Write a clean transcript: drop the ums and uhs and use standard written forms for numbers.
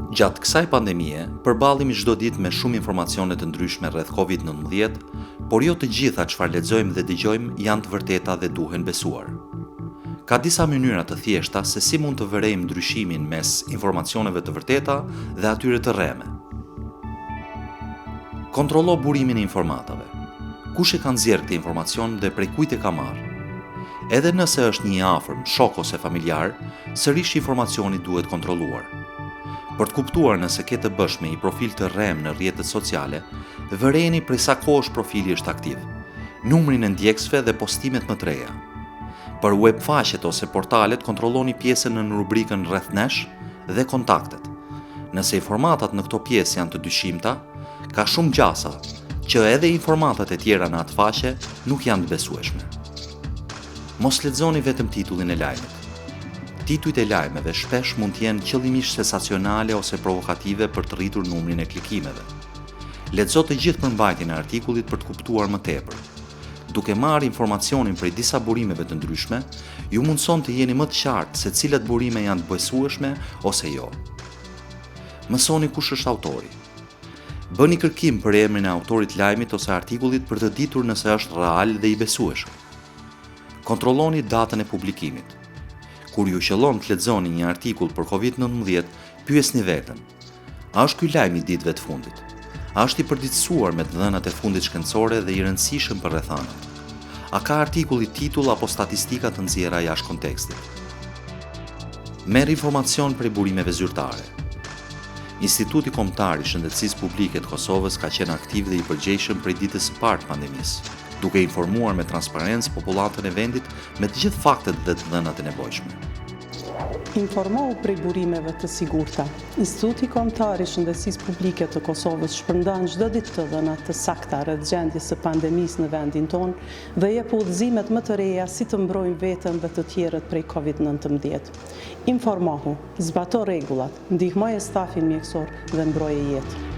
Gjatë kësaj pandemie, përballemi çdo ditë me shumë informacione të ndryshme rreth COVID-19, por jo të gjitha çfarë lexojmë dhe dëgjojmë janë të vërteta dhe duhen besuar. Ka disa mënyra të thjeshta se si mund të vërejmë ndryshimin mes informacioneve të vërteta dhe atyre të rreme. Kontrollo burimin e informatave. Kush e ka nxjerrë këtë informacion dhe prej kujt e ka marrë? Edhe nëse është një i afërm, shok ose familjar, sërish informacioni duhet kontrolluar. Për të kuptuar nëse ke të bësh me një profil të rrem në rrjetet sociale, vërejeni prej sa kohësh profili është aktiv, numrin e ndjekësve dhe postimet më të reja. Për webfaqet ose portalet kontrolloni pjesën në rubrikën rreth nesh dhe kontaktet. Nëse informatat në këto pjesë janë të dyshimta, ka shumë gjasa që edhe informatat e tjera në atë faqe nuk janë të besueshme. Mos lexoni vetëm titullin e lajmit. Titujt e lajmeve shpesh mund të jenë qëllimisht sensacionale ose provokative për të rritur numrin e klikimeve. Lexo të gjithë përmbajtjen e artikullit për të kuptuar më tepër. Duke marrë informacionin prej disa burimeve të ndryshme, ju mundson të jeni më të qartë se cilat burime janë të besueshme ose jo. Mësoni kush është autori. Bëni kërkim për emrin e autorit të lajmit ose artikullit për të ditur nëse është real dhe i besueshëm. Kontrolloni datën e publikimit. Kur ju qëllon të lexoni një artikull për COVID-19, pyesni veten: a është ky lajm i ditëve të fundit? A është i përditësuar me të dhënat e fundit shkencore dhe i rëndësishëm për rrethanat? A ka artikulli titull apo statistika të nxjerra jashtë kontekstit? Merr informacion prej burimeve zyrtare. Instituti Kombëtar i Shëndetësisë Publike të Kosovës ka qenë aktiv dhe i përgjegjshëm prej ditës së parë të pandemisë, duke informuar me transparencë popullatën e vendit me të gjithë faktet dhe të dhënat e nevojshme. Informohu prej burimeve të sigurta. Instituti Kombëtar i Shëndetësisë Publike të Kosovës shpërndan çdo ditë të dhëna të sakta rreth gjendjes së pandemisë në vendin tonë dhe jep udhëzimet më të reja si të mbrojmë veten dhe të tjerët prej COVID-19. Informohu, zbato rregullat, ndihmoje stafin mjekësor dhe mbroje jetë.